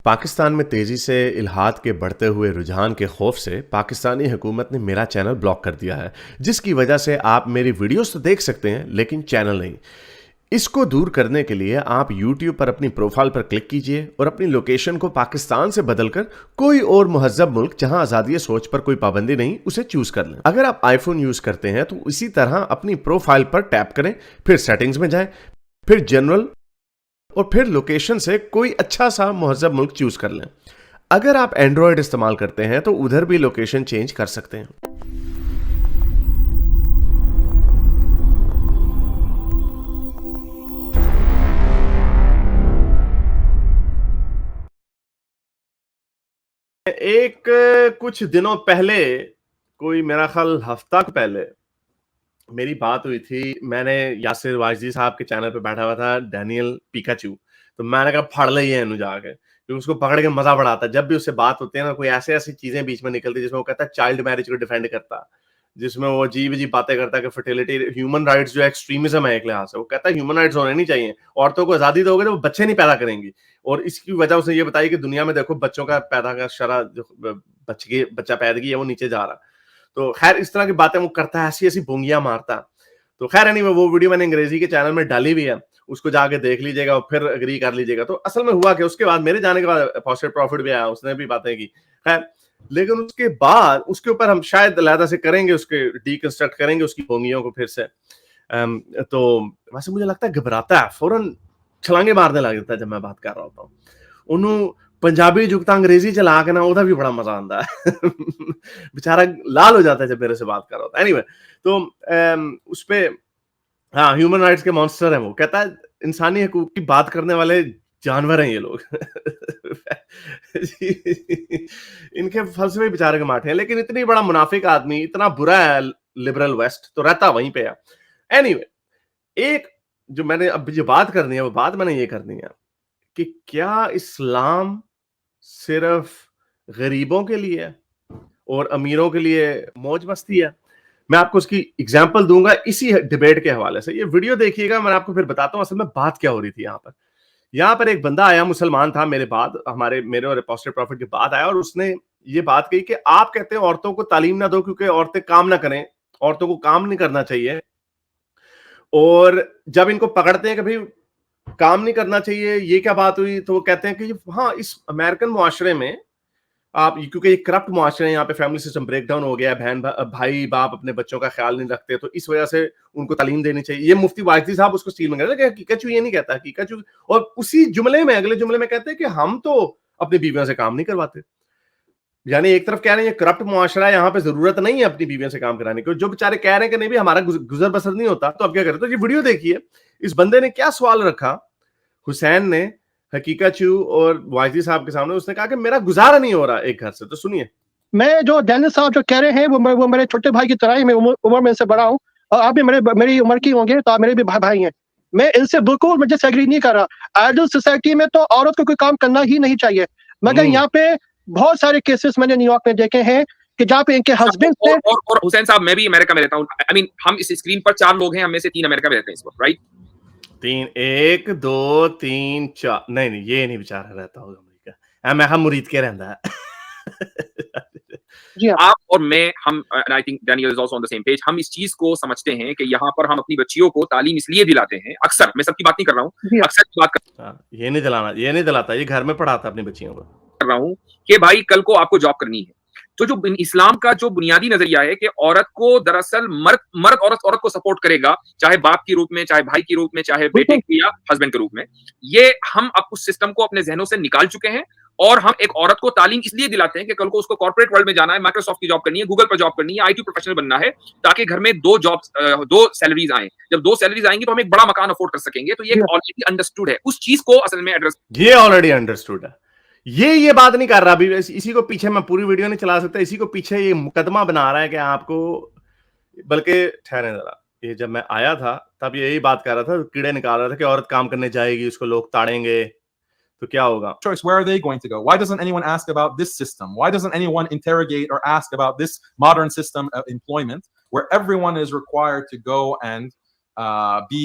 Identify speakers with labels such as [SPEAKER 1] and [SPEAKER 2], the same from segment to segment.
[SPEAKER 1] पाकिस्तान में तेजी से इल्हाद के बढ़ते हुए रुझान के खौफ से पाकिस्तानी हुकूमत ने मेरा चैनल ब्लॉक कर दिया है, जिसकी वजह से आप मेरी वीडियोस तो देख सकते हैं लेकिन चैनल नहीं। इसको दूर करने के लिए आप YouTube पर अपनी प्रोफाइल पर क्लिक कीजिए और अपनी लोकेशन को पाकिस्तान से बदलकर कोई और मुहज्जब मुल्क जहां आज़ादी सोच पर कोई पाबंदी नहीं उसे चूज कर लें। अगर आप आईफोन यूज करते हैं तो इसी तरह अपनी प्रोफाइल पर टैप करें, फिर सेटिंग्स में जाएं, फिर जनरल और फिर लोकेशन से कोई अच्छा सा मुहज्जब मुल्क चूज कर लें। अगर आप एंड्रॉयड इस्तेमाल करते हैं तो उधर भी लोकेशन चेंज कर सकते हैं। एक कुछ दिनों पहले, कोई मेरा ख्याल हफ्ता पहले मेरी बात हुई थी। मैंने यासिर वाजदी साहब के चैनल पे बैठा हुआ था, डैनियल पिकाचू। तो मैंने कहा फड़ ले इन्हू जाके, क्योंकि उसको पकड़ के मजा बड़ा आता है। जब भी उससे बात होती है ना, कोई ऐसी चीजें बीच में निकलती है जिसमें वो कहता है चाइल्ड मैरिज को डिफेंड करता, जिसमें वो अजीब बातें करता है कि फर्टिलिटी, ह्यूमन राइट्स जो एक्सट्रीमिज्म है एक लिहाज से। वो कहता है ह्यूमन राइट्स होने नहीं चाहिए, औरतों को आजादी दोगे तो वो बच्चे नहीं पैदा करेंगी। और इसकी वजह उसने ये बताई कि दुनिया में देखो बच्चों का पैदा का शरह, जो बच्चा पैदगी है वो नीचे जा रहा। तो खैर इस तरह की बातें वो करता है, ऐसी बोंगियां मारता। तो खैर एनीवे, वो वीडियो मैंने अंग्रेजी के चैनल में डाली भी है, उसको जाके देख लीजिएगा और फिर एग्री कर लीजिएगा। तो असल में हुआ कि उसके बाद मेरे जाने के बाद पॉस्टेड प्रॉफिट भी आया, उसने भी बातें की। खैर, लेकिन उसके बाद उसके ऊपर हम शायद अलहदा से करेंगे, उसके डीकंस्ट्रक्ट करेंगे उसकी बोंगियों को फिर से। तो वैसे मुझे लगता है घबराता है, फौरन छलांगे मारने लग जाता है जब मैं बात कर रहा होता हूँ। उन्होंने पंजाबी जुगता अंग्रेजी चला के ना, उधर भी बड़ा मजा आता है। बेचारा लाल हो जाता है जब मेरे से बात कर रहा होता है। एनीवे, तो उस पे, हाँ, ह्यूमन राइट्स के मॉन्स्टर है वो। कहता है इंसानी हकूक की बात करने वाले जानवर हैं ये लोग। इनके फलसफे बेचारे के माठे हैं, लेकिन इतनी बड़ा मुनाफिक आदमी, इतना बुरा है लिबरल वेस्ट, तो रहता वहीं पे है। एनीवे, एक जो मैंने अब जो बात करनी है, वो बात मैंने ये करनी है कि क्या इस्लाम सिर्फ गरीबों के लिए है और अमीरों के लिए मौज मस्ती है? मैं आपको उसकी एग्जांपल दूंगा इसी डिबेट के हवाले से। ये वीडियो देखिएगा, मैं आपको फिर बताता हूं असल में बात क्या हो रही थी। यहाँ पर एक बंदा आया, मुसलमान था, मेरे और अपोस्टल प्रॉफिट के बाद आया, और उसने ये बात कही कि आप कहते हैं औरतों को तालीम ना दो क्योंकि औरतें काम ना करें, औरतों को काम नहीं करना चाहिए। और जब इनको पकड़ते हैं कि भाई काम नहीं करना चाहिए, ये क्या बात हुई, तो वो कहते हैं कि हाँ, इस अमेरिकन मुआशरे में आप, क्योंकि ये करप्ट मुआशरे हैं, यहाँ पे फैमिली सिस्टम ब्रेक डाउन हो गया है, भाई बाप अपने बच्चों का ख्याल नहीं रखते, तो इस वजह से उनको तालीम देनी चाहिए। ये मुफ्ती वाजदी साहब उसको स्टील में कहते हैं, हकीकत ये नहीं कहता, हकीकत। और उसी जुमले में, अगले जुमले में कहते हैं कि हम तो अपनी बीवियों से काम नहीं करवाते। यानी एक तरफ कह रहे हैं ये करप्ट मुआशरा है, यहाँ पे जरूरत नहीं है अपनी बीवियों से काम कराने की, जो बेचारे कह रहे हैं कि नहीं भी हमारा गुजर बसर नहीं होता, तो अब क्या करें। तो ये वीडियो देखिए, इस बंदे ने क्या सवाल रखा, हुसैन ने, हकीकतचू और वाजदी साहब के सामने। उसने कहा कि मेरा गुजारा नहीं हो रहा एक घर से। तो सुनिए।
[SPEAKER 2] मैं जो डैनियल साहब जो कह रहे हैं वो मेरे छोटे भाई की तरह ही, मैं उम्र में इनसे बड़ा हूँ, और आप भी मेरी उम्र की होंगे, तो आप मेरे भी भाई हैं। मैं इनसे बिल्कुल मुझे एग्री नहीं कर रहा। आइडल सोसाइटी में तो औरत को कोई काम करना ही नहीं चाहिए, मगर यहाँ पे बहुत सारे केसेस मैंने न्यूयॉर्क में देखे हैं कि जहाँ पे इनके हस्बैंड
[SPEAKER 3] ने और हुसैन साहब, मैं भी अमेरिका में रहता हूँ। आई मीन, हम इस स्क्रीन पर 4 लोग हैं, हम में से 3 अमेरिका में रहते हैं इस वक्त, राइट?
[SPEAKER 1] 3, 1 2 3 4, नहीं ये नहीं बेचारा रहता होगा अमेरिका, मैं हम मुरीद के रहता है।
[SPEAKER 2] जी हाँ।
[SPEAKER 3] आप और मैं, हम, I think Daniel is also on the same page, हम इस चीज को समझते हैं कि यहाँ पर हम अपनी बच्चियों को तालीम इसलिए दिलाते हैं, अक्सर, मैं सबकी बात नहीं कर रहा हूँ, अक्सर की बात कर,
[SPEAKER 1] ये नहीं दिलाता, ये घर में पढ़ाता अपनी बच्चियों को,
[SPEAKER 3] कर रहा हूँ कि भाई कल को आपको जॉब करनी है। तो जो इस्लाम का जो बुनियादी नजरिया है कि औरत को दरअसल मर्द औरत को सपोर्ट करेगा, चाहे बाप के रूप में, चाहे भाई के रूप में, चाहे बेटे के या हस्बैंड के रूप में, ये हम अब उस सिस्टम को अपने जहनों से निकाल चुके हैं। और हम एक औरत को तालीम इसलिए दिलाते हैं कि कल को उसको कॉर्पोरेट वर्ल्ड में जाना है, माइक्रोसॉफ्ट की जॉब करनी है, गूगल पर जॉब करनी है, आईटी प्रोफेशनल बनना है, ताकि घर में 2 सैलरीज आए। जब 2 सैलरीज आएंगी तो हम एक बड़ा मकान अफोर्ड कर सकेंगे। तो ये ऑलरेडी अंडरस्टूड है, उस चीज को असल में एड्रेस,
[SPEAKER 1] ये ऑलरेडी अंडरस्टूड है। ये बात नहीं कर रहा अभी, इसी को पीछे, मैं पूरी वीडियो नहीं चला सकता, इसी को पीछे ये मुकदमा बना रहा है कि आपको, बल्कि ठहरे जरा, ये जब मैं आया था तब यही बात कर रहा था, कीड़े निकाल रहा था कि औरत काम करने जाएगी, उसको लोग ताड़ेंगे, तो क्या होगा?
[SPEAKER 4] Choice, where are they going to go? Why doesn't anyone ask about this system? Why doesn't anyone interrogate or ask about this modern system of employment where everyone is required to go and be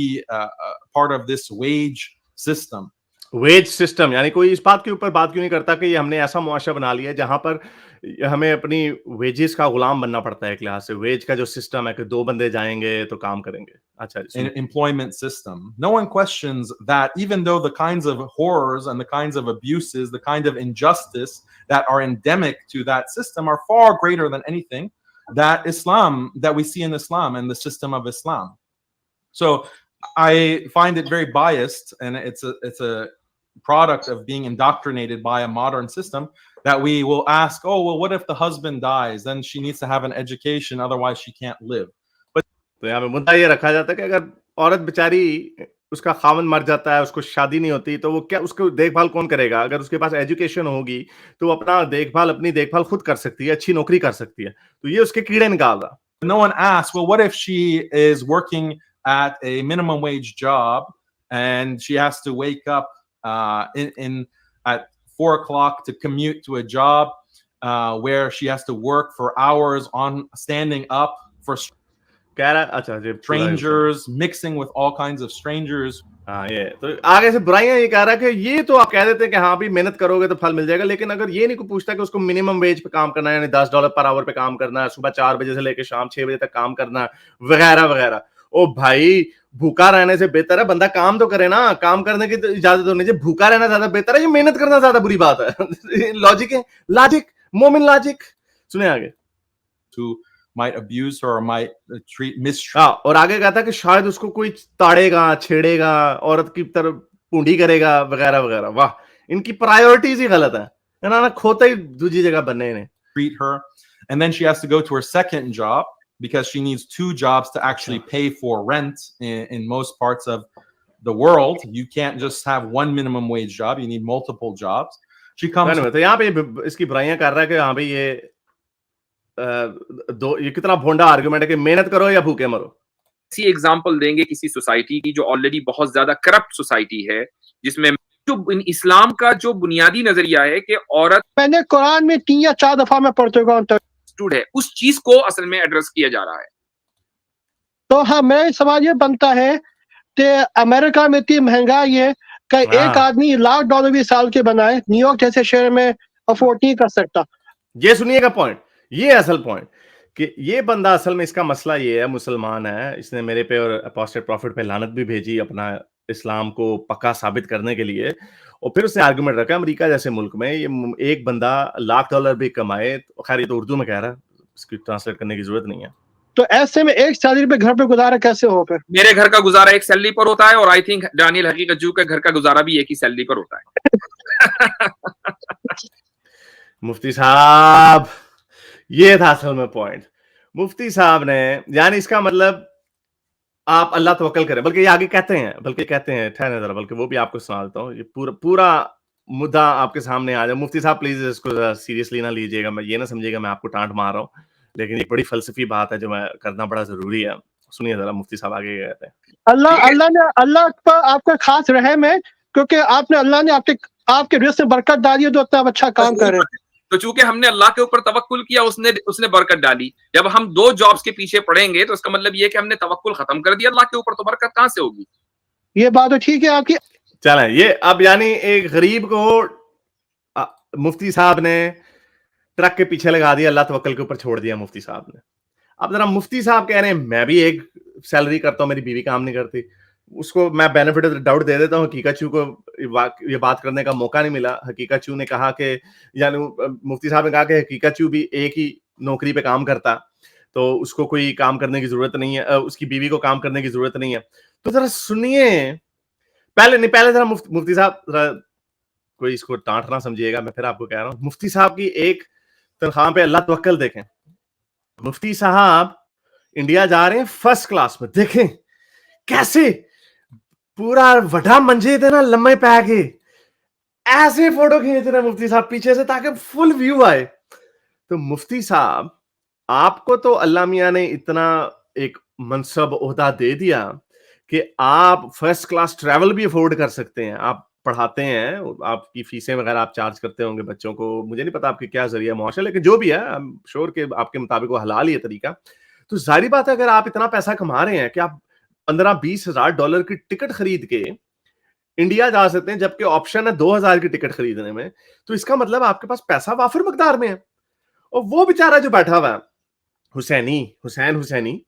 [SPEAKER 4] part of this wage system?
[SPEAKER 1] Wage system, यानी कोई इस बात के ऊपर बात क्यों नहीं करता कि ये हमने ऐसा मुआशरा बना लिया है जहां पर हमें अपनी वेजेस का गुलाम बनना पड़ता है एक लिहाज से। वेज का जो सिस्टम है कि 2 बंदे जाएंगे तो काम करेंगे। अच्छा जी, सुनिए।
[SPEAKER 4] employment system. No one questions that, even though the kinds of horrors and the kinds of abuses, the kind of injustice that are endemic to that system are far greater than anything that we see in Islam and the system of Islam. So I find it very biased, and it's a product of being indoctrinated by a modern system that we will ask, oh well, what if the husband dies? Then she needs to have an education, otherwise she can't live.
[SPEAKER 1] तो यहाँ पे मुद्दा ये रखा जाता है कि अगर औरत बेचारी, उसका खामन मर जाता है, उसको शादी नहीं होती, तो वो क्या, उसको देखभाल कौन करेगा? अगर उसके पास एजुकेशन होगी तो वो अपनी देखभाल खुद कर सकती है, अच्छी नौकरी कर सकती है। तो ये उसके कीड़े निकाल रहा।
[SPEAKER 4] No one asks, well, what if she is working at a minimum wage job and she has to wake up at 4 o'clock to commute to a job where she has to work for hours on standing up for
[SPEAKER 1] कह रहा है अच्छा जी,
[SPEAKER 4] strangers, mixing with all kinds of strangers.
[SPEAKER 1] हाँ, ये तो आगे से बुराइयां ये कह रहा है कि ये तो आप कह देते हैं कि हाँ भी मेहनत करोगे तो फल मिल जाएगा, लेकिन अगर ये नहीं कोई पूछता कि उसको मिनिमम वेज पे काम करना है, यानी $10 पर आवर पे काम करना है, सुबह 4 बजे से लेकर शाम 6 बजे तक काम करना है, वगैरह वगैरह। ओ भाई, भूखा रहने से बेहतर है बंदा काम तो करे ना, काम करने की तो इजाजत होनी चाहिए। भूखा रहना ज्यादा बेहतर है, ये मेहनत करना ज्यादा बुरी बात है। लॉजिक है, लॉजिक, मोमिन लॉजिक। सुने आगे।
[SPEAKER 4] Who might abuse her or might mistreat.
[SPEAKER 1] हाँ, और आगे कहता है कि शायद उसको कोई ताड़ेगा, छेड़ेगा, औरत की तरफ पूंडी करेगा, वगैरह वगैरह। वाह, इनकी प्रायोरिटीज ही गलत है। इन्होंने खोता ही दूसरी जगह बनने ने।
[SPEAKER 4] Treat her, and then she has to go to her second job because she needs 2 jobs to actually pay for rent in most parts of the world. You can't just have one minimum wage job. You need multiple jobs. She comes.
[SPEAKER 1] तो यहाँ पे इसकी बुराइयां कर रहा है कि हाँ भाई ये कितना भोंडा आर्गुमेंट है कि मेहनत करो या भूखे मरो।
[SPEAKER 3] ऐसी एग्जांपल देंगे किसी सोसाइटी की जो ऑलरेडी बहुत ज्यादा करप्ट सोसाइटी है, जिसमें जो इस्लाम का जो बुनियादी नजरिया है कि औरत,
[SPEAKER 2] मैंने कुरान में 3 या 4 दफा मैं पढ़ चुका हूँ,
[SPEAKER 3] है, उस चीज को असल में एड्रेस किया जा रहा है।
[SPEAKER 2] तो हाँ, मेरा सवाल ये बनता है कि अमेरिका में इतनी महंगाई है कि एक आदमी $1,00,000 भी साल के बनाए न्यूयॉर्क जैसे शहर में अफोर्ड नहीं कर सकता।
[SPEAKER 1] ये सुनिएगा पॉइंट, ये असल पॉइंट कि ये बंदा असल में इसका मसला ये है, मुसलमान है, इसने मेरे पे और अपोस्टेट प्रॉफिट पे लानत भी भेजी अपना इस्लाम को पक्का साबित करने के लिए, और फिर उसने आर्गुमेंट रखा अमेरिका जैसे मुल्क में ये एक बंदा $1,00,000 भी कमाए, खैर ये तो उर्दू में कह रहा है, इसकी ट्रांसलेट करने की जरूरत नहीं है।
[SPEAKER 2] तो ऐसे में एक सैलरी पे घर पे गुजारा कैसे हो? फिर
[SPEAKER 3] मेरे घर का गुजारा एक सैलरी पर होता है, और आई थिंक दानियल हकीकत जू के घर का गुजारा भी एक ही सैलरी पर होता है।
[SPEAKER 1] मुफ्ती साहब, ये था असल में पॉइंट। मुफ्ती साहब ने, यानी इसका मतलब आप अल्लाह तवक्कल करें, बल्कि ये आगे कहते हैं ठहरे जरा, बल्कि वो भी आपको सुनाता हूँ, ये पूरा मुद्दा आपके सामने आ जाए। मुफ्ती साहब प्लीज इसको सीरियसली ना लीजिएगा, मैं ये ना समझिएगा मैं आपको टांट मार रहा हूँ, लेकिन एक बड़ी फलसफी बात है जो मैं करना बड़ा जरूरी है। सुनिए जरा मुफ्ती साहब आगे कहते हैं।
[SPEAKER 2] अल्लाह पर आपका खास रहम है, क्योंकि अल्लाह ने आपके रिज़्क़ में बरकत डाली है, तो इतना अच्छा काम कर रहे हैं।
[SPEAKER 3] तो चूंकि हमने अल्लाह के ऊपर तवक्कुल किया, उसने बरकत डाली। जब हम 2 जॉब्स के पीछे पड़ेंगे तो इसका मतलब ये है कि हमने तवक्कुल खत्म कर दिया अल्लाह के ऊपर, तो बरकत कहां से होगी?
[SPEAKER 2] ये बात तो ठीक है आपकी।
[SPEAKER 1] चलें, ये अब यानी एक गरीब को मुफ्ती साहब ने ट्रक के पीछे लगा दिया, अल्लाह तवक्कुल के ऊपर छोड़ दिया मुफ्ती साहब ने। अब जरा मुफ्ती साहब कह रहे हैं मैं भी एक सैलरी करता हूं, मेरी बीवी काम नहीं करती, उसको मैं बेनिफिट ऑफ द डाउट दे देता हूं। हकीकत चू को ये बात करने का मौका नहीं मिला। हकीकत चू ने कहा कि, यानी मुफ्ती साहब ने कहा कि हकीकत चू भी एक ही नौकरी पे काम करता, तो उसको कोई काम करने की जरूरत नहीं है, उसकी बीवी को काम करने की जरूरत नहीं है। तो जरा सुनिए, पहले जरा मुफ्ती साहब, कोई इसको डांट ना समझिएगा, मैं फिर आपको कह रहा हूं, मुफ्ती साहब की एक तनख्वाह पे अल्लाह तवक्कल देखें। मुफ्ती साहब इंडिया जा रहे हैं फर्स्ट क्लास में, देखें कैसे पूरा वड्डा मंजे थे ना लम्बे पै के, ऐसे फोटो खींच रहे मुफ्ती साहब पीछे से ताकि फुल व्यू आए। तो मुफ्ती साहब, आपको तो अल्लाह मियां ने इतना एक मनसब ओहदा दे दिया कि आप फर्स्ट क्लास ट्रैवल भी अफोर्ड कर सकते हैं, आप पढ़ाते हैं, आपकी फीसें वगैरह आप चार्ज करते होंगे बच्चों को, मुझे नहीं पता आपके क्या जरिया मुआशा, लेकिन जो भी है आई एम श्योर कि आपके मुताबिक वो हलाल ही है तरीका। तो जाहिर बात है अगर आप इतना पैसा कमा रहे हैं कि आप $15-20 हज़ार की टिकट खरीद के इंडिया जा सकते हैं, जबकि ऑप्शन है 2000 की टिकट खरीदने में। तो इसका मतलब आपके पास पैसा वाफिर मकदार में है। और वो बेचारा जो बैठा हुआ है, हुसैन हुसैनी,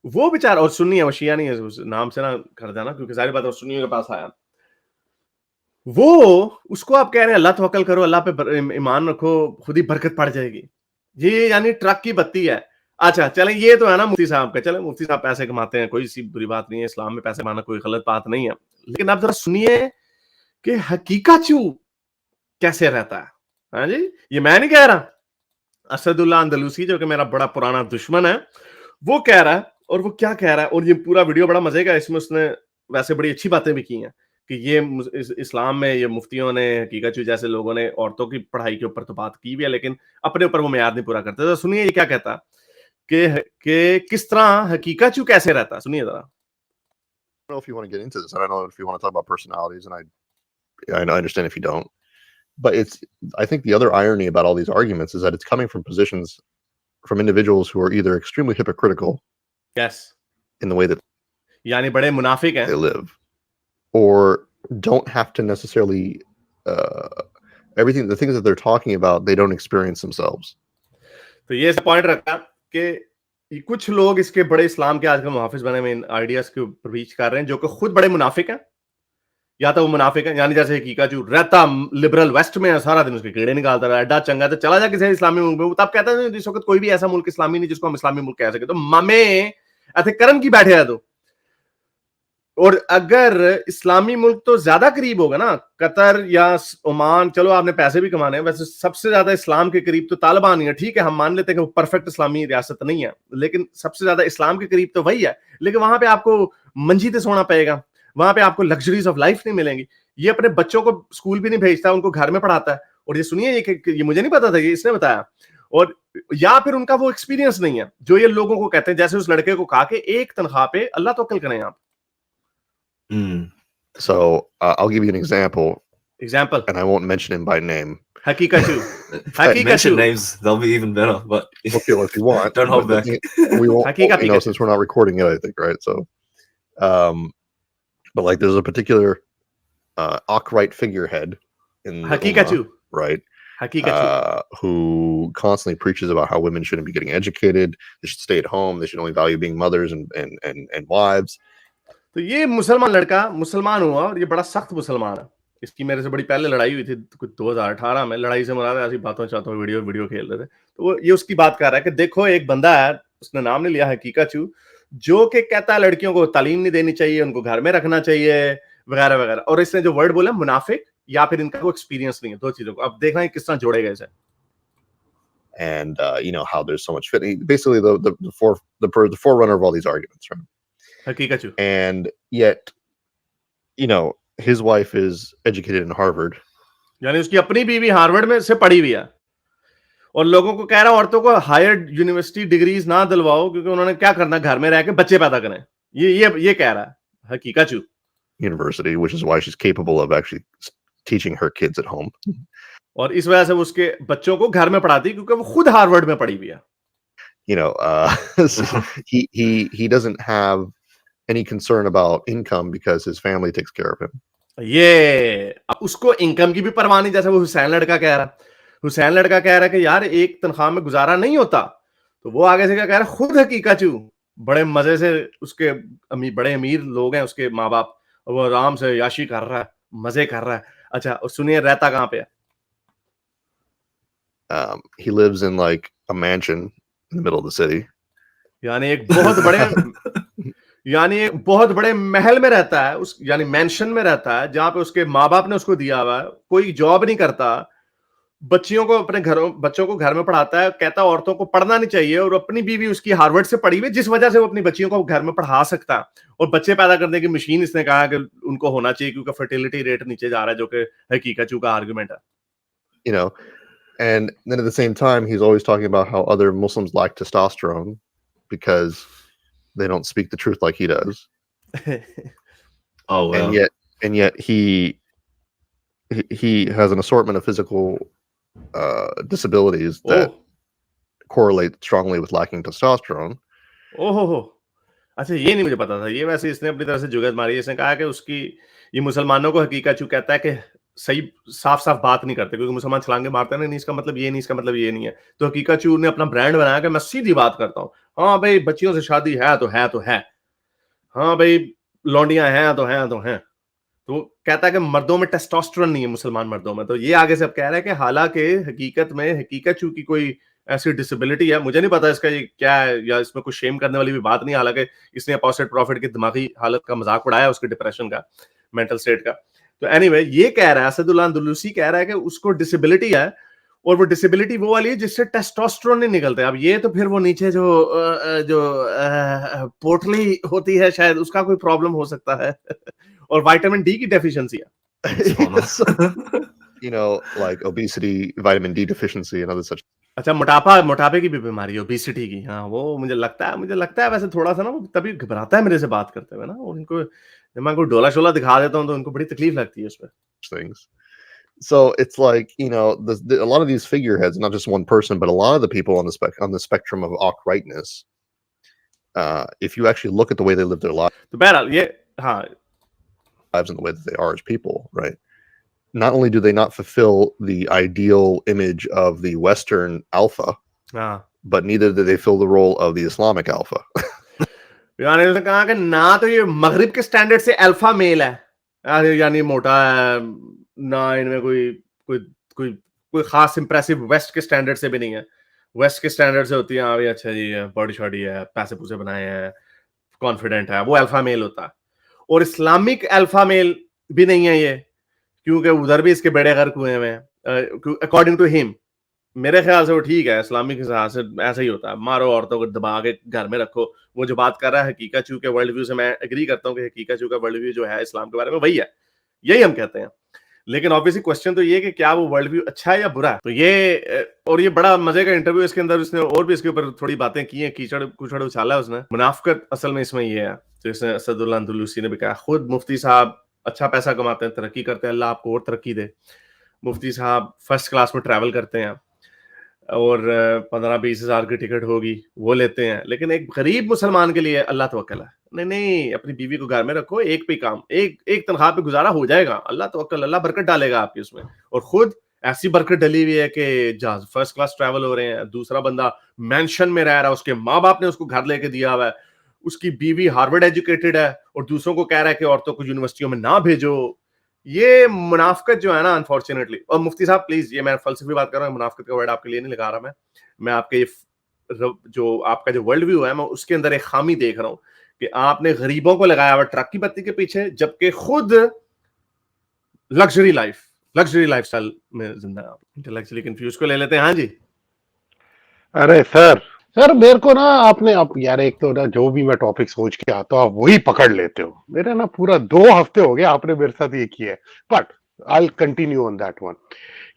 [SPEAKER 1] वो बेचारा, और सुन्नी है, वो शिया नहीं है, उस नाम से ना कर देना, क्योंकि सारी बात सुन्नियों के पास आया। वो उसको आप कह रहे हैं अल्लाह तवक्कल करो, अल्लाह पे ईमान रखो, खुद ही बरकत पड़ जाएगी। ये यानी ट्रक की बत्ती है। अच्छा चलें, ये तो है ना मुफ्ती साहब का, चलें मुफ्ती साहब पैसे कमाते हैं, कोई सी बुरी बात नहीं है, इस्लाम में पैसे कमाना कोई गलत बात नहीं है। लेकिन आप जरा सुनिए कि हकीकाचू कैसे रहता है। हाँ जी, ये मैं नहीं कह रहा, असदुल्ला अंदलूसी जो कि मेरा बड़ा पुराना दुश्मन है, वो कह रहा है। और वो क्या कह रहा है, और ये पूरा वीडियो बड़ा मजे का, इसमें उसने वैसे बड़ी अच्छी बातें भी की हैं कि ये इस्लाम में ये मुफ्तियों ने, हकीकाचू जैसे लोगों ने औरतों की पढ़ाई के ऊपर तो बात की भी है, लेकिन अपने ऊपर वो मेयाद नहीं पूरा करते। तो सुनिए ये क्या कहता कि किस तरह हकीकाचू कैसे रहता है, सुनिए जरा।
[SPEAKER 5] I don't know if you want to get into this. I don't know if you want to talk about personalities, and I understand if you don't. But I think the other irony about all these arguments is that it's coming from positions from individuals who are either extremely hypocritical
[SPEAKER 1] yes,
[SPEAKER 5] in the way that
[SPEAKER 1] यानी बड़े मुनाफिक हैं,
[SPEAKER 5] they live, or don't have to necessarily the things that they're talking about, they don't experience themselves.
[SPEAKER 1] तो ये point रखा कि कुछ लोग इसके बड़े इस्लाम के आजकल मुहाफिज बने हुए इन आइडियाज के ऊपर रीच कर रहे हैं, जो कि खुद बड़े मुनाफिक हैं। या तो वो मुनाफिक है, यानी जैसे हकीकाचू रहता लिबरल वेस्ट में है, सारा दिन उसके कीड़े निकालता रहा, एडा चंगा तो चला जा किसी इस्लामी मुल्क में, तब कहता है इस वक्त कोई भी ऐसा मुल्क इस्लामी नहीं जिसको हम इस्लामी मुल्क कह सके। तो मामे ऐसे करन की बैठे है। तो और अगर इस्लामी मुल्क तो ज्यादा करीब होगा ना, कतर या ओमान, चलो आपने पैसे भी कमाने हैं, वैसे सबसे ज्यादा इस्लाम के करीब तो तालिबान ही है। ठीक है, हम मान लेते हैं कि वो परफेक्ट इस्लामी रियासत नहीं है, लेकिन सबसे ज्यादा इस्लाम के करीब तो वही है। लेकिन वहां पे आपको मंजी पे सोना पड़ेगा, वहां पे आपको लग्जरीज ऑफ लाइफ नहीं मिलेंगी। ये अपने बच्चों को स्कूल भी नहीं भेजता, उनको घर में पढ़ाता है। और ये सुनिए, ये मुझे नहीं पता था, ये इसने बताया। और या फिर उनका वो एक्सपीरियंस नहीं है जो ये लोगों को कहते हैं, जैसे उस लड़के को कहा कि एक तनख्वाह पे अल्लाह तवक्कल करें आप।
[SPEAKER 5] So I'll give you an example, and I won't mention him by name.
[SPEAKER 1] Hakikatu.
[SPEAKER 6] Mention names, they'll be even better. But
[SPEAKER 5] Okay, well, if you want,
[SPEAKER 6] don't hold back.
[SPEAKER 5] We won't,
[SPEAKER 1] Hakika.
[SPEAKER 5] since we're not recording it, I think, right? So, but like, there's a particular Ock-right figurehead in the
[SPEAKER 1] Hakikatu.
[SPEAKER 5] Ummah, right?
[SPEAKER 1] Hakikatu.
[SPEAKER 5] Who constantly preaches about how women shouldn't be getting educated, they should stay at home, they should only value being mothers and wives.
[SPEAKER 1] तो ये मुसलमान लड़का मुसलमान हुआ, और ये बड़ा सख्त मुसलमान है। इसकी मेरे से बड़ी पहले लड़ाई हुई थी कुछ 2018 में। लड़ाई से मुराद ऐसी बातों चातों वीडियो खेल रहे थे। तो वो ये उसकी बात कर रहा है कि देखो एक बंदा है, उसने नाम नहीं लिया, हकीकाचू, जो कि कहता है लड़कियों को तालीम नहीं देनी चाहिए, उनको घर में रखना चाहिए, वगैरह वगैरह। और इसने जो वर्ड बोला मुनाफिक, या फिर इनका कोई एक्सपीरियंस नहीं है, दो चीजों को। अब देखना है किस तरह जोड़ेगा इसे।
[SPEAKER 5] And how there's so much fit. Basically, the forerunner of all these arguments, right?
[SPEAKER 1] Hakikatu.
[SPEAKER 5] And yet, his wife is educated in Harvard.
[SPEAKER 1] यानी उसकी अपनी बीवी हार्वर्ड में से पढ़ी हुई है, और लोगों को कह रहा है औरतों को हायर यूनिवर्सिटी डिग्रीज ना दिलवाओ, क्योंकि उन्होंने क्या करना, घर में रह के बच्चे पैदा करें। ये कह रहा है हकीकाचू।
[SPEAKER 5] University, which is why she's capable of actually teaching her kids at home.
[SPEAKER 1] और इस वजह से वो उसके बच्चों को घर में पढ़ाती, क्योंकि वो खुद हार्वर्ड में पढ़ी हुई है।
[SPEAKER 5] He doesn't have any concern about income because his family takes care of him.
[SPEAKER 1] ये अब उसको इनकम की भी परवाह नहीं, जैसे वो हुसैन लड़का कह रहा है कि यार एक तनख्वाह में गुजारा नहीं होता। तो वो आगे से क्या कह रहा है, खुद हकीकाचू बड़े मजे से, उसके बड़े अमीर लोग हैं उसके माँ बाप, और वो आराम से याशी कर रहा है, मजे कर रहा है। अच्छा, और सुनिए रहता कहाँ पे है।
[SPEAKER 5] He lives in like a mansion in the middle of the city.
[SPEAKER 1] यानी एक बहुत बड़े महल में रहता है, यानी मैंशन में रहता है, जहां पे उसके माँ बाप ने उसको दिया हुआ है। कोई जॉब नहीं करता, बच्चों को घर में पढ़ाता है, कहता औरतों को पढ़ना नहीं चाहिए, और अपनी बीवी उसकी हार्वर्ड से पढ़ी हुई, जिस वजह से वो अपनी बच्चियों को घर में पढ़ा सकता है। और बच्चे पैदा करने की मशीन इसने कहा कि उनको होना चाहिए, क्योंकि फर्टिलिटी रेट नीचे जा रहा है, जो कि हकीकाचू का आर्गुमेंट है।
[SPEAKER 5] And then at the same time, he's always talking about how other Muslims lack testosterone because they don't speak the truth like he does.
[SPEAKER 6] Oh, wow.
[SPEAKER 5] And yet he has an assortment of physical disabilities that correlate strongly with lacking testosterone.
[SPEAKER 1] ओहो, अच्छा, ये नहीं मुझे पता था। ये वैसे इसने अपनी तरफ से जुगत मारी। इसने कहा कि उसकी ये मुसलमानों को हकीकाचू कहता है कि सही साफ-साफ बात नहीं करते, क्योंकि मुसलमान छलांगे मारते हैं ना, नहीं इसका मतलब ये नहीं, इसका मतलब ये नहीं है। तो हकीकाचू ने अपना ब्रांड बनाया कि मैं सीधी बात करता हूँ। हाँ भाई, बच्चियों से शादी है तो है तो है। हाँ भाई, लौंडियाँ हैं तो हैं तो हैं। तो कहता है कि मर्दों में टेस्टोस्टेरोन नहीं है, मुसलमान मर्दों में। तो ये आगे से अब कह रहा है कि हालांकि हकीकत में हकीकाचू की कोई ऐसी डिसेबिलिटी है, मुझे नहीं पता इसका ये क्या है, या इसमें कुछ शेम करने वाली भी बात नहीं है। हालांकि इसने अपोजिट प्रॉफिट की दिमागी हालत का मजाक उड़ाया, उसके डिप्रेशन का, मेंटल स्टेट का। तो एनीवे, ये कह रहा है, असदुल्लाह अंदलूसी कह रहा है कि उसको डिसेबिलिटी है, और वो डिसेबिलिटी वो वाली है जिससे टेस्टोस्टेरोन नहीं निकलते। अब ये तो फिर वो नीचे जो पोटली होती है, शायद उसका कोई प्रॉब्लम हो सकता है और विटामिन डी की डेफिशिएंसी है।
[SPEAKER 5] You know, like obesity, vitamin D deficiency, and other such.
[SPEAKER 1] अच्छा, मोटापे की भी बीमारी है, ओबेसिटी की। हाँ, वो मुझे लगता है वैसे थोड़ा सा ना, वो तभी घबराता है मेरे से बात करते हुए ना, और उनको जब मैं कोई डोला-शोला दिखा देता हूँ तो उनको बड़ी तकलीफ लगती है उसपे।
[SPEAKER 5] Things. So it's like, you know, a lot of these figureheads, not just one person, but a lot of the people on the spectrum of awk-rightness, if you actually look at the way they live their
[SPEAKER 1] तो बहरहाल ये, हाँ,
[SPEAKER 5] lives and the way that they are as people, right? Not only do they not fulfill the ideal image of the Western alpha, but neither do they fill the role of the Islamic alpha.
[SPEAKER 1] यानी उसने कहा कि ना तो ये मगरिब के standard से अल्फा मेल है, यानी मोटा है, ना इनमें कोई खास इंप्रेसिव वेस्ट के स्टैंडर्ड से भी नहीं है। वेस्ट के स्टैंडर्ड से होती है, हाँ भाई अच्छा जी है, बॉडी शॉडी है, पैसे पूसे बनाए हैं, कॉन्फिडेंट है, वो अल्फा मेल होता है। और इस्लामिक अल्फा मेल भी नहीं है ये, क्योंकि उधर भी इसके बेड़े गर्क हुए हैं। अकॉर्डिंग टू हिम, मेरे ख्याल से वो ठीक है, इस्लामिक हिसाब से ऐसा ही होता है, मारो औरतों को दबा के घर में रखो। वो जो बात कर रहा है हकीकाचू के वर्ल्ड व्यू से, मैं एग्री करता हूँ कि हकीकाचू का वर्ल्ड व्यू जो है इस्लाम के बारे में वही है, यही हम कहते हैं। लेकिन ऑब्वियसली क्वेश्चन तो ये कि क्या वो वर्ल्ड व्यू अच्छा है या बुरा है। तो ये बड़ा मजे का इंटरव्यू, इसके अंदर उसने और भी इसके ऊपर थोड़ी बातें की हैं, कीचड़ कुचड़ उछाला उसने। मुनाफिकत असल में इसमें ये है, तो इसने असदुल्लाह अंदलूसी ने भी कहा। खुद मुफ्ती साहब अच्छा पैसा कमाते हैं, तरक्की करते हैं, अल्लाह आपको और तरक्की दे। मुफ्ती साहब फर्स्ट क्लास में ट्रैवल करते हैं और 15-20 हज़ार की टिकट होगी वो लेते हैं। लेकिन एक गरीब मुसलमान के लिए अल्लाह तवक्कल है। नहीं, अपनी बीवी को घर में रखो, एक पे काम, एक तनख्वाह पे गुजारा हो जाएगा। अल्लाह तवक्कल, अल्लाह बरकत डालेगा आपकी उसमें। और खुद ऐसी बरकत डली हुई है कि जहाज फर्स्ट क्लास ट्रैवल हो रहे हैं, दूसरा बंदा मेंशन में रह रहा है, उसके माँ बाप ने उसको घर लेके दिया हुआ है, उसकी बीवी हार्वर्ड एजुकेटेड है, और दूसरों को कह रहा है कि औरतों को यूनिवर्सिटियों में ना भेजो। ये मुनाफिकत जो है ना, अनफॉर्चुनेटली। और मुफ्ती साहब प्लीज, ये मैं फलसफी बात कर रहा हूँ, मुनाफिकत का वर्ड आपके लिए नहीं लगा रहा मैं आपके आपका जो वर्ल्ड व्यू है, मैं उसके अंदर एक खामी देख रहा हूँ कि आपने गरीबों को लगाया हुआ ट्रक की बत्ती के पीछे, जबकि खुद लग्जरी लाइफस्टाइल में जिंदा है। इंटेलेक्चुअली कंफ्यूज को ले लेते हैं। हाँ जी।
[SPEAKER 7] अरे सर मेरे को ना आपने यार, एक तो ना जो भी मैं टॉपिक सोच के आता हूँ आप वही पकड़ लेते हो। मेरा ना पूरा 2 हफ्ते हो गए आपने मेरे साथ ये किया है, but I will continue on that one.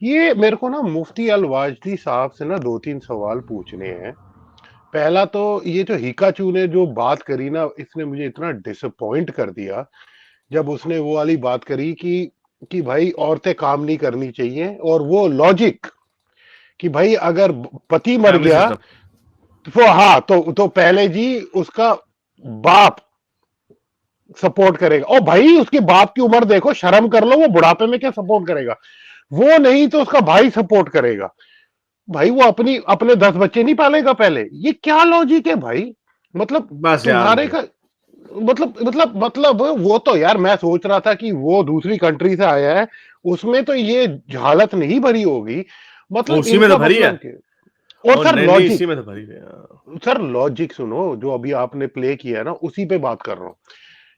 [SPEAKER 7] ये मेरे को ना मुफ्ती अल वाजदी साहब से ना 2-3 सवाल पूछने हैं। पहला तो ये जो हिकाचू ने जो बात करी ना, इसने मुझे इतना डिसअपॉइंट कर दिया जब उसने वो वाली बात करी कि भाई औरतें काम नहीं करनी चाहिए, और वो लॉजिक कि भाई अगर पति मर गया तो हाँ, तो पहले जी उसका बाप सपोर्ट करेगा। और भाई उसके बाप की उम्र देखो, शर्म कर लो, वो बुढ़ापे में क्या सपोर्ट करेगा? वो नहीं तो उसका भाई सपोर्ट करेगा। भाई वो अपने 10 बच्चे नहीं पालेगा पहले? ये क्या लॉजिक है भाई? मतलब तुम्हारे का मतलब वो तो यार, मैं सोच रहा था कि वो दूसरी कंट्री से आया है, उसमें तो ये हालत नहीं भरी होगी। मतलब
[SPEAKER 1] उसी में तो भरी है।
[SPEAKER 7] और सर लॉजिक,
[SPEAKER 1] इसी में तो भरी है
[SPEAKER 7] सर लॉजिक सुनो, जो अभी आपने प्ले किया है ना, उसी पे बात कर रहा हूँ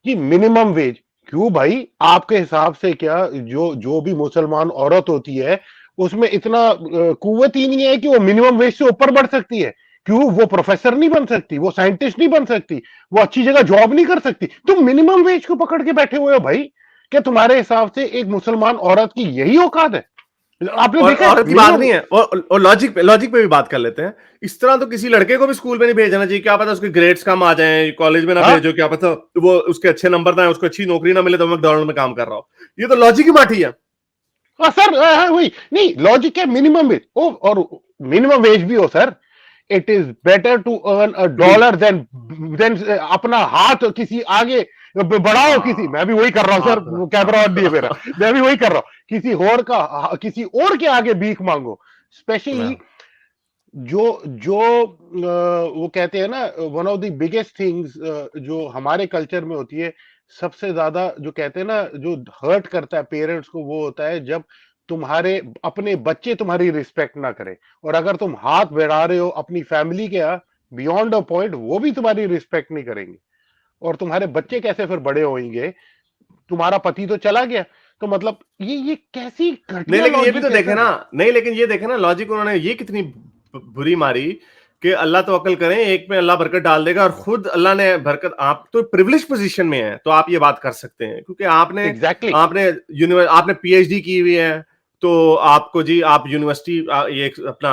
[SPEAKER 7] कि मिनिमम वेज क्यों भाई? आपके हिसाब से क्या जो भी मुसलमान औरत होती है उसमें इतना कुव्वत ही नहीं है कि वो मिनिमम वेज से ऊपर बढ़ सकती है? क्यों वो प्रोफेसर नहीं बन सकती, वो साइंटिस्ट नहीं बन सकती, वो अच्छी जगह जॉब नहीं कर सकती? तुम मिनिमम वेज को पकड़ के बैठे हुए हो भाई। क्या तुम्हारे हिसाब से एक मुसलमान औरत की यही औकात है? आपने देखा
[SPEAKER 1] औरत की बात नहीं है, और लॉजिक पे भी बात कर लेते हैं। इस तरह तो किसी लड़के को भी स्कूल में नहीं भेजना चाहिए। क्या पता उसके ग्रेड्स कम आ जाएं, कॉलेज में ना भेजो, क्या पता वो उसके अच्छे नंबर ना, उसको अच्छी नौकरी ना मिले तो मैकडॉनल्ड में काम कर रहा हो। ये तो लॉजिक ही माठी है।
[SPEAKER 7] सर वही नहीं, लॉजिक है मिनिमम वेज और मिनिमम वेज भी हो sir. It is better to earn a dollar than अपना हाथ किसी आगे बढ़ाओ किसी, मैं भी वही कर रहा हूँ सर, कैमरा ऑन नहीं है मेरा, मैं भी वही कर रहा हूँ, किसी और के आगे भीख मांगो। स्पेशली जो जो वो कहते हैं ना, one of the biggest things जो हमारे कल्चर में होती है, सबसे ज्यादा जो कहते हैं ना, जो हर्ट करता है पेरेंट्स को, वो होता है जब तुम्हारे अपने बच्चे तुम्हारी रिस्पेक्ट ना करें, और अगर तुम हाथ बढ़ा रहे हो अपनी फैमिली के बियॉन्ड अ पॉइंट, वो भी तुम्हारी रिस्पेक्ट नहीं करेंगे, और तुम्हारे बच्चे कैसे फिर बड़े होंगे, तुम्हारा पति तो चला गया, तो मतलब ये कैसी
[SPEAKER 1] नहीं, लेकिन ये भी तो देखे ना, नहीं लेकिन ये देखे ना लॉजिक उन्होंने ये कितनी बुरी मारी कि अल्लाह तो अकल करें, एक में अल्लाह बरकत डाल देगा, और खुद अल्लाह ने बरकत, आप तो प्रिविलेज पोजीशन में है तो आप ये बात कर सकते हैं, क्योंकि आपने आपने पीएचडी की हुई है, तो आपको जी आप यूनिवर्सिटी ये अपना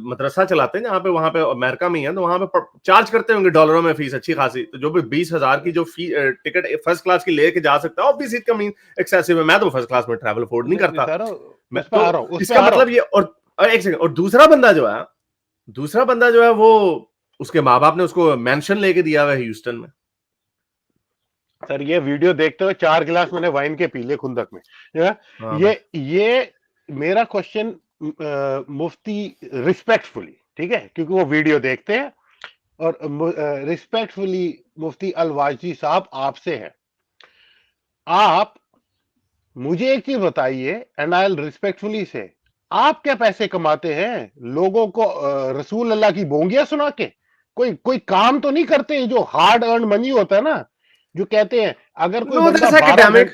[SPEAKER 1] मदरसा चलाते हैं जहाँ पे, वहां पे अमेरिका में ही है, तो वहां पे चार्ज करते होंगे डॉलरों में फीस अच्छी खासी, तो जो भी 20,000 की जो टिकट फर्स्ट क्लास की लेके जा सकता है, ऑब्वियसली इट कमिंग एक्सेसिव है, मैं तो फर्स्ट क्लास में ट्रैवल अफोर्ड नहीं करता, मैं तो इसका मतलब ये, और एक सेकंड, और दूसरा बंदा जो है वो उसके माँ बाप ने उसको मेंशन लेके दिया हुआ है ह्यूस्टन में।
[SPEAKER 7] सर ये वीडियो देखते हुए 4 गिलास मैंने वाइन के पी ले खुंदक में। ये मेरा क्वेश्चन मुफ्ती रिस्पेक्टफुली, ठीक है, क्योंकि वो वीडियो देखते हैं, और रिस्पेक्टफुली मुफ्ती अल-वाजदी साहब आपसे है, आप मुझे एक चीज बताइए, एंड आई विल रिस्पेक्टफुली से, आप क्या पैसे कमाते हैं लोगों को रसूल अल्लाह की बोंगियां सुना के? कोई काम तो नहीं करते, जो हार्ड अर्न मनी होता है ना, जो कहते हैं अगर कोई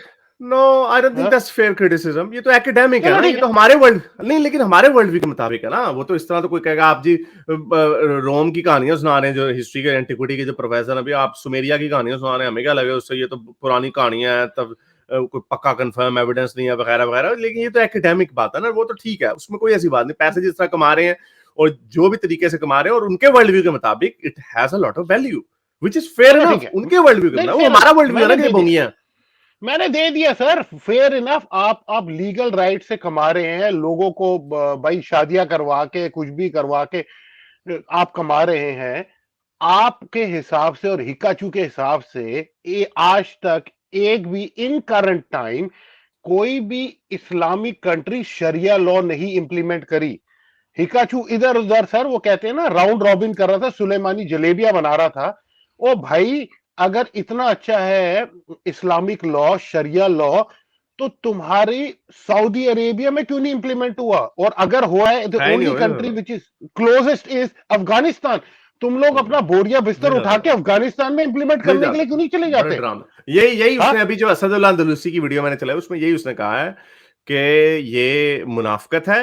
[SPEAKER 1] no, I don't think that's fair criticism, ये तो एकेडमिक है ना, ये तो हमारे वर्ल्ड नहीं, लेकिन हमारे वर्ल्ड व्यू के मुताबिक है ना, वो तो इस तरह तो कोई कहेगा आप जी रोम की कहानियां सुना रहे हैं, जो हिस्ट्री के एंटिक्विटी के जो प्रोफेसर, अभी आप सुमेरिया की कहानियां सुना रहे हैं, हमें क्या लगे उससे, ये तो पुरानी कहानियां हैं, तब कोई पक्का कंफर्म एविडेंस नहीं है वगैरह वगैरह, लेकिन ये तो एकेडमिक बात है ना, वो तो ठीक है, उसमें कोई ऐसी बात नहीं, पैसे जिस तरह कमा रहे हैं और जो भी तरीके से कमा रहे हैं और उनके वर्ल्ड व्यू के मुताबिक it has a lot of value which is fair enough, उनके वर्ल्ड व्यू के, वो हमारा वर्ल्ड व्यू है ना कि बोंगियां
[SPEAKER 7] मैंने दे दिया सर, फेयर इनफ, आप लीगल राइट से कमा रहे हैं, लोगों को भाई शादियां करवा के, कुछ भी करवा के आप कमा रहे हैं, आपके हिसाब से और हिकाचू के हिसाब से आज तक एक भी इन करंट टाइम कोई भी इस्लामिक कंट्री शरिया लॉ नहीं इंप्लीमेंट करी। हिकाचू इधर उधर सर, वो कहते हैं ना राउंड रॉबिन कर रहा था, सुलेमानी जलेबियां बना रहा था। ओ भाई, अगर इतना अच्छा है इस्लामिक लॉ, शरिया लॉ, तो तुम्हारी सऊदी अरेबिया में क्यों नहीं इंप्लीमेंट हुआ? और अगर हुआ है, the only country which is closest is Afghanistan. तुम लोग अपना बोरिया बिस्तर उठा के अफगानिस्तान में इंप्लीमेंट करने के लिए क्यों नहीं चले जाते?
[SPEAKER 1] यही उसने अभी जो असदुल्लाह अंदलुसी की वीडियो मैंने चलाई, उसमें यही उसने कहा है कि ये मुनाफकत है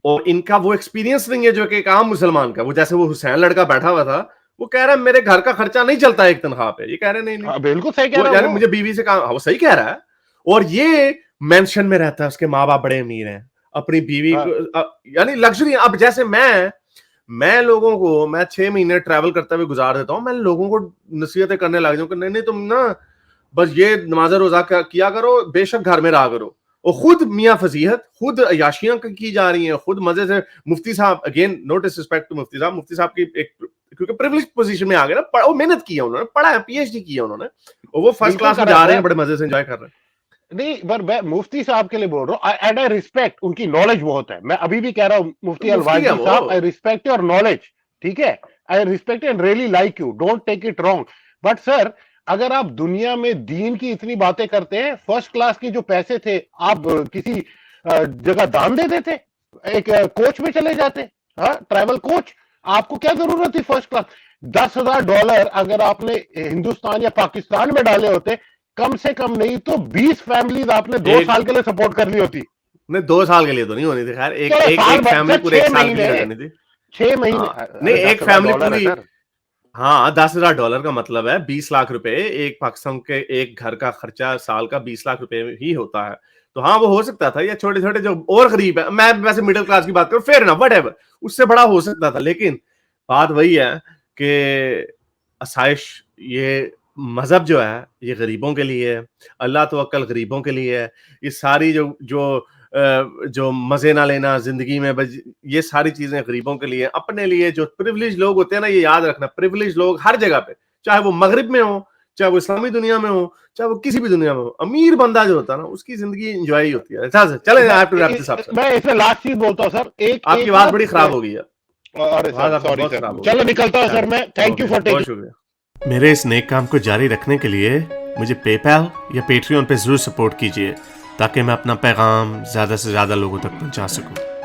[SPEAKER 1] और इनका वो एक्सपीरियंस नहीं है जो कि एक आम मुसलमान का, वो जैसे वो हुसैन लड़का बैठा हुआ था, वो कह रहा है मेरे घर का खर्चा नहीं चलता एक तनख्वाह पे, ये कह रहे नहीं,
[SPEAKER 7] बिल्कुल सही कह रहा है,
[SPEAKER 1] मुझे बीवी से कहा, वो सही कह रहा है, और ये मेंशन में रहता है, उसके माँ बाप बड़े अमीर हैं, अपनी बीवी को यानी लग्जरी। अब जैसे मैं लोगों को, मैं 6 महीने ट्रैवल करते हुए गुजार देता हूँ, मैं लोगों को नसीहतें करने लग जाऊँ कि नहीं तुम ना बस ये नमाज रोजा किया करो, बेशक घर में रहा करो, और खुद मियाँ फजीहत, खुद अयाशियां की जा रही हैं, खुद मजे से। मुफ्ती साहब, अगेन नो डिसरिस्पेक्ट टू मुफ्ती साहब की एक, क्योंकि प्रिविलेज पोजीशन में आ गए ना, वो मेहनत की है उन्होंने, पढ़ा है, पीएचडी की है उन्होंने, और वो फर्स्ट क्लास में जा रहे हैं, बड़े मजे से एंजॉय कर रहे हैं।
[SPEAKER 7] नहीं, पर मैं मुफ्ती साहब के लिए बोल रहा हूँ, एंड आई रिस्पेक्ट, उनकी नॉलेज बहुत है, मैं अभी भी कह रहा हूँ मुफ्ती अल-वाजदी साहब, आई रिस्पेक्ट योर नॉलेज, ठीक है, I respect and really like you, don't take it wrong, but sir अगर आप दुनिया में दीन की इतनी बातें करते हैं, फर्स्ट क्लास के जो पैसे थे आप किसी जगह दान दे देते, एक कोच में चले जाते, हाँ, ट्रैवल कोच, आपको क्या जरूरत थी फर्स्ट क्लास? $10,000 अगर आपने हिंदुस्तान या पाकिस्तान में डाले होते, कम से कम नहीं तो 20 फैमिलीज आपने 2 साल के लिए सपोर्ट कर ली होती।
[SPEAKER 1] नहीं, 2 साल के लिए तो नहीं होनी थी, खैर एक फैमिली पूरे 1 साल के लिए करनी थी,
[SPEAKER 7] 6 महीने
[SPEAKER 1] नहीं, एक फैमिली पूरी। हाँ, $10,000 का मतलब है 20 लाख रुपए, एक पाकिस्तान के एक घर का खर्चा साल का 20 लाख रुपए ही होता है, तो हाँ वो हो सकता था, या छोटे छोटे जो और गरीब है, मैं वैसे मिडिल क्लास की बात करूं, फेयर इनफ, व्हाटएवर, उससे बड़ा हो सकता था, लेकिन बात वही है कि आसाइश, ये मजहब जो है ये गरीबों के लिए है, अल्लाह तो अक्ल गरीबों के लिए है, ये सारी जो जो मजे ना लेना जिंदगी में, बस ये सारी चीजें गरीबों के लिए, अपने लिए। जो प्रिविलेज लोग होते हैं ना, ये याद रखना, प्रिविलेज लोग हर जगह पे, चाहे वो मगरिब में हो, चाहे वो इस्लामी दुनिया में हो, चाहे वो किसी भी दुनिया में हो, अमीर बंदा जो होता है ना, उसकी जिंदगी एंजॉय होती है। चले
[SPEAKER 7] मैं इसमें लास्ट चीज बोलता हूँ सर,
[SPEAKER 1] आपकी आवाज बड़ी खराब हो गई है।
[SPEAKER 7] अरे सर सॉरी सर, चलो निकलता हूँ सर मैं, थैंक यू फॉर टेकिंग।
[SPEAKER 1] शुक्रिया। मेरे इस नेक काम को जारी रखने के लिए मुझे पेपैल या पेट्रियन पे जरूर सपोर्ट कीजिए, ताकि मैं अपना पैगाम ज्यादा से ज्यादा लोगों तक पहुंचा सकूं।